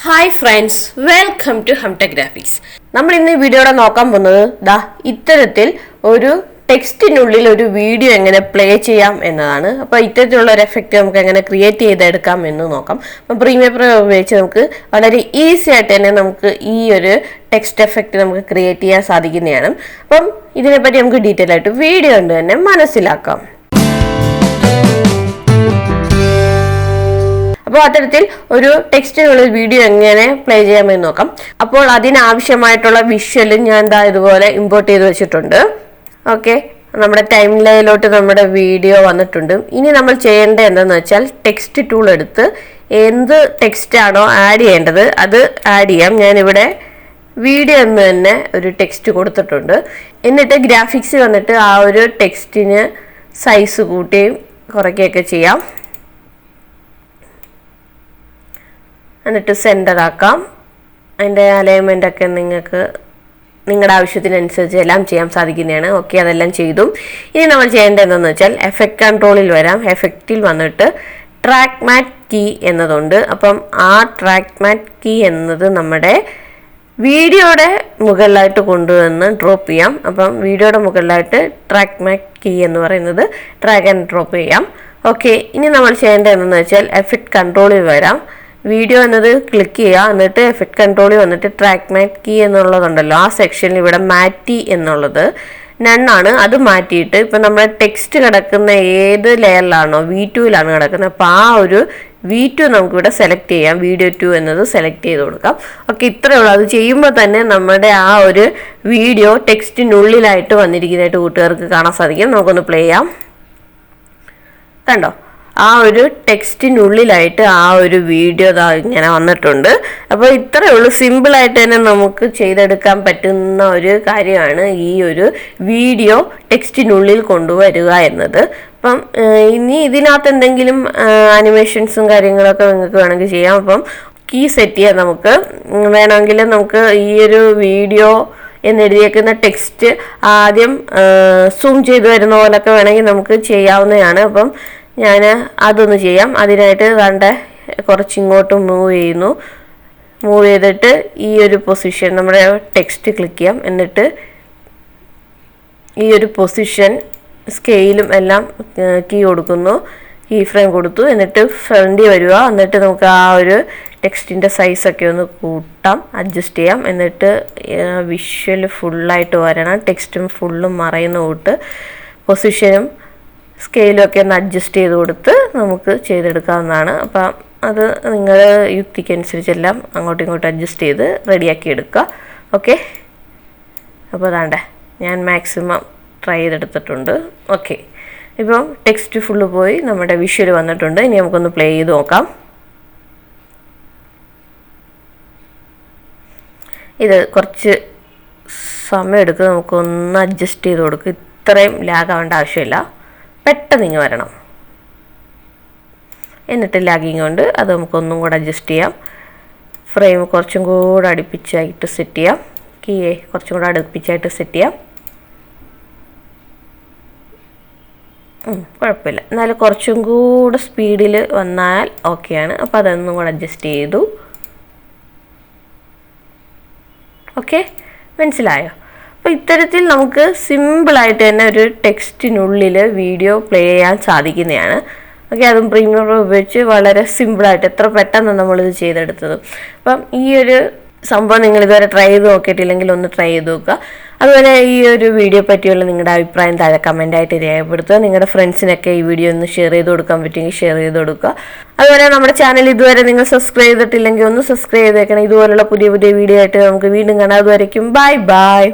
Hi friends, welcome to Humtech Graphics. നമ്മൾ ഇന്ന് ഈ വീഡിയോയുടെ നോക്കാൻ പോകുന്നത് ഇത്തരത്തിൽ ഒരു ടെക്സ്റ്റിനുള്ളിൽ ഒരു വീഡിയോ എങ്ങനെ പ്ലേ ചെയ്യാം എന്നതാണ്. അപ്പോൾ ഇത്തരത്തിലുള്ള ഒരു എഫക്റ്റ് നമുക്ക് എങ്ങനെ ക്രിയേറ്റ് ചെയ്തെടുക്കാം എന്ന് നോക്കാം. അപ്പോൾ പ്രീമിയർ പ്രോ ഉപയോഗിച്ച് നമുക്ക് വളരെ ഈസി ആയിട്ട് തന്നെ നമുക്ക് ഈ ഒരു ടെക്സ്റ്റ് എഫക്റ്റ് നമുക്ക് ക്രിയേറ്റ് ചെയ്യാൻ സാധിക്കുന്നതാണ്. അപ്പം ഇതിനെപ്പറ്റി നമുക്ക് ഡീറ്റെയിൽ ആയിട്ട് വീഡിയോ കൊണ്ട് തന്നെ മനസ്സിലാക്കാം. അപ്പോൾ അത്തരത്തിൽ ഒരു ടെക്സ്റ്റിനുള്ളിൽ വീഡിയോ എങ്ങനെ പ്ലേ ചെയ്യാമെന്ന് നോക്കാം. അപ്പോൾ അതിനാവശ്യമായിട്ടുള്ള വിഷ്വലും ഞാൻ ഇതുപോലെ ഇമ്പോർട്ട് ചെയ്ത് വെച്ചിട്ടുണ്ട്. ഓക്കെ, നമ്മുടെ ടൈം ലൈനിലോട്ട് നമ്മുടെ വീഡിയോ വന്നിട്ടുണ്ട്. ഇനി നമ്മൾ ചെയ്യേണ്ടത് എന്താണെന്ന് വെച്ചാൽ ടെക്സ്റ്റ് ടൂൾ എടുത്ത് എന്ത് ടെക്സ്റ്റ് ആണോ ആഡ് ചെയ്യേണ്ടത് അത് ആഡ് ചെയ്യാം. ഞാനിവിടെ വീഡിയോ എന്ന് തന്നെ ഒരു ടെക്സ്റ്റ് കൊടുത്തിട്ടുണ്ട്. എന്നിട്ട് ഗ്രാഫിക്സ് വന്നിട്ട് ആ ഒരു ടെക്സ്റ്റിന് സൈസ് കൂട്ടുകയും കുറയ്ക്കുകയൊക്കെ ചെയ്യാം. എന്നിട്ട് സെൻറ്റർ ആക്കാം. അതിൻ്റെ അലൈൻമെൻ്റ് ഒക്കെ നിങ്ങൾക്ക് നിങ്ങളുടെ ആവശ്യത്തിനനുസരിച്ച് എല്ലാം ചെയ്യാൻ സാധിക്കുന്നതാണ്. ഓക്കെ, അതെല്ലാം ചെയ്തു. ഇനി നമ്മൾ ചെയ്യേണ്ടത് എന്താണെന്ന് വെച്ചാൽ എഫക്റ്റ് കൺട്രോളിൽ വരാം. എഫക്റ്റിൽ വന്നിട്ട് ട്രാക്ക് മാറ്റ് കീ എന്നതുണ്ട്. അപ്പം ആ ട്രാക്ക് മാറ്റ് കീ എന്നത് നമ്മുടെ വീഡിയോയുടെ മുകളിലായിട്ട് കൊണ്ടുവന്ന് ഡ്രോപ്പ് ചെയ്യാം. അപ്പം വീഡിയോയുടെ മുകളിലായിട്ട് ട്രാക്ക് മാറ്റ് കീ എന്ന് പറയുന്നത് ഡ്രാഗ് ആൻഡ് ഡ്രോപ്പ് ചെയ്യാം. ഓക്കെ, ഇനി നമ്മൾ ചെയ്യേണ്ടത് എന്താണെന്ന് വെച്ചാൽ എഫക്റ്റ് കൺട്രോളിൽ വരാം. വീഡിയോ എന്നത് ക്ലിക്ക് ചെയ്യുക. എന്നിട്ട് എഫക്റ്റ് കൺട്രോളിൽ വന്നിട്ട് ട്രാക്ക് മാറ്റ് കീ എന്നുള്ളതുണ്ടല്ലോ, ആ സെക്ഷനിൽ ഇവിടെ മാറ്റി എന്നുള്ളത് നണ്ണാണ്. അത് മാറ്റിയിട്ട് ഇപ്പം നമ്മുടെ ടെക്സ്റ്റ് കിടക്കുന്ന ഏത് ലെയറിലാണോ V2ലാണ് കിടക്കുന്നത്, അപ്പോൾ ആ ഒരു V2 നമുക്കിവിടെ സെലക്ട് ചെയ്യാം. വീഡിയോ 2 എന്നത് സെലക്ട് ചെയ്ത് കൊടുക്കാം. ഓക്കെ, ഇത്രയേ ഉള്ളൂ. അത് ചെയ്യുമ്പോൾ തന്നെ നമ്മുടെ ആ ഒരു വീഡിയോ ടെക്സ്റ്റിനുള്ളിലായിട്ട് വന്നിരിക്കുന്നതായിട്ട് കൂട്ടുകാർക്ക് കാണാൻ സാധിക്കും. നമുക്കൊന്ന് പ്ലേ ചെയ്യാം. കണ്ടോ, ആ ഒരു ടെക്സ്റ്റിനുള്ളിലായിട്ട് ആ ഒരു വീഡിയോ ഇങ്ങനെ വന്നിട്ടുണ്ട്. അപ്പോൾ ഇത്രയേ ഉള്ളൂ. സിമ്പിളായിട്ട് തന്നെ നമുക്ക് ചെയ്തെടുക്കാൻ പറ്റുന്ന ഒരു കാര്യമാണ് ഈ ഒരു വീഡിയോ ടെക്സ്റ്റിനുള്ളിൽ കൊണ്ടുവരിക എന്നത്. അപ്പം ഇനി ഇതിനകത്ത് എന്തെങ്കിലും ആനിമേഷൻസും കാര്യങ്ങളൊക്കെ നിങ്ങൾക്ക് വേണമെങ്കിൽ ചെയ്യാം. അപ്പം കീ സെറ്റ് ചെയ്യാം. നമുക്ക് വേണമെങ്കിൽ നമുക്ക് ഈ ഒരു വീഡിയോ എന്നെഴുതിയേക്കുന്ന ടെക്സ്റ്റ് ആദ്യം സൂം ചെയ്ത് വരുന്ന പോലൊക്കെ വേണമെങ്കിൽ നമുക്ക് ചെയ്യാവുന്നതാണ്. അപ്പം ഞാൻ അതൊന്ന് ചെയ്യാം. അതിനായിട്ട് കുറച്ചിങ്ങോട്ട് മൂവ് ചെയ്യുന്നു. മൂവ് ചെയ്തിട്ട് ഈ ഒരു പൊസിഷൻ നമ്മുടെ ടെക്സ്റ്റ് ക്ലിക്ക് ചെയ്യാം. എന്നിട്ട് ഈ ഒരു പൊസിഷൻ സ്കെയിലും എല്ലാം കീ കൊടുക്കുന്നു. കീ ഫ്രെയിം കൊടുത്തു. എന്നിട്ട് ഫ്രണ്ടിൽ വരിക. എന്നിട്ട് നമുക്ക് ആ ഒരു ടെക്സ്റ്റിൻ്റെ സൈസൊക്കെ ഒന്ന് കൂട്ടാം, അഡ്ജസ്റ്റ് ചെയ്യാം. എന്നിട്ട് വിഷ്വൽ ഫുള്ളായിട്ട് വരണം. ടെക്സ്റ്റും ഫുള്ളും മറയുന്ന കൂട്ട് പൊസിഷനും സ്കെയിലും ഒക്കെ ഒന്ന് അഡ്ജസ്റ്റ് ചെയ്ത് കൊടുത്ത് നമുക്ക് ചെയ്തെടുക്കാവുന്നതാണ്. അപ്പം അത് നിങ്ങൾ യുക്തിക്കനുസരിച്ചെല്ലാം അങ്ങോട്ടും ഇങ്ങോട്ടും അഡ്ജസ്റ്റ് ചെയ്ത് റെഡിയാക്കി എടുക്കുക. ഓക്കെ, അപ്പോൾ അതാണ്ടേ ഞാൻ മാക്സിമം ട്രൈ ചെയ്തെടുത്തിട്ടുണ്ട്. ഓക്കെ, ഇപ്പം ടെക്സ്റ്റ് ഫുള്ള് പോയി നമ്മുടെ വിഷ്വൽ വന്നിട്ടുണ്ട്. ഇനി നമുക്കൊന്ന് പ്ലേ ചെയ്ത് നോക്കാം. ഇത് കുറച്ച് സമയം എടുക്കും. നമുക്കൊന്ന് അഡ്ജസ്റ്റ് ചെയ്ത് കൊടുക്കും. ഇത്രയും ലാഗ് ആവേണ്ട ആവശ്യമില്ല, പെട്ടെന്ന് ഇങ്ങ് വരണം. എന്നിട്ട് ലാഗിങ് കൊണ്ട് അത് നമുക്കൊന്നും കൂടെ അഡ്ജസ്റ്റ് ചെയ്യാം. ഫ്രെയിം കുറച്ചും കൂടെ അടുപ്പിച്ചായിട്ട് സെറ്റ് ചെയ്യാം. കീയെ കുറച്ചും കൂടെ അടുപ്പിച്ചായിട്ട് സെറ്റ് ചെയ്യാം. കുഴപ്പമില്ല, എന്നാലും കുറച്ചും കൂടെ സ്പീഡിൽ വന്നാൽ ഓക്കെയാണ്. അപ്പോൾ അതൊന്നും കൂടെ അഡ്ജസ്റ്റ് ചെയ്തു. ഓക്കെ, മനസ്സിലായോ? അപ്പോൾ ഇത്തരത്തിൽ നമുക്ക് സിമ്പിളായിട്ട് തന്നെ ഒരു ടെക്സ്റ്റിനുള്ളിൽ വീഡിയോ പ്ലേ ചെയ്യാൻ സാധിക്കുന്നതാണ്. ഓക്കെ, അതും പ്രീമിയർ പ്രോ ഉപയോഗിച്ച് വളരെ സിമ്പിളായിട്ട് എത്ര പെട്ടെന്ന് നമ്മളിത് ചെയ്തെടുത്തത്. അപ്പം ഈ ഒരു സംഭവം നിങ്ങൾ ഇതുവരെ ട്രൈ ചെയ്ത് നോക്കിയിട്ടില്ലെങ്കിൽ ഒന്ന് ട്രൈ ചെയ്ത് നോക്കുക. അതുപോലെ ഈ ഒരു വീഡിയോ പറ്റിയുള്ള നിങ്ങളുടെ അഭിപ്രായം താഴെ കമൻറ്റായിട്ട് രേഖപ്പെടുത്തുക. നിങ്ങളുടെ ഫ്രണ്ട്സിനൊക്കെ ഈ വീഡിയോ ഒന്ന് ഷെയർ ചെയ്ത് കൊടുക്കാൻ പറ്റുമെങ്കിൽ ഷെയർ ചെയ്ത് കൊടുക്കുക. അതുപോലെ നമ്മുടെ ചാനൽ ഇതുവരെ നിങ്ങൾ സബ്സ്ക്രൈബ് ചെയ്തിട്ടില്ലെങ്കിൽ ഒന്ന് സബ്സ്ക്രൈബ് ചെയ്തേക്കണം. ഇതുപോലുള്ള പുതിയ പുതിയ വീഡിയോ ആയിട്ട് നമുക്ക് വീണ്ടും കാണാം. അതുവരയ്ക്കും ബൈ ബൈ.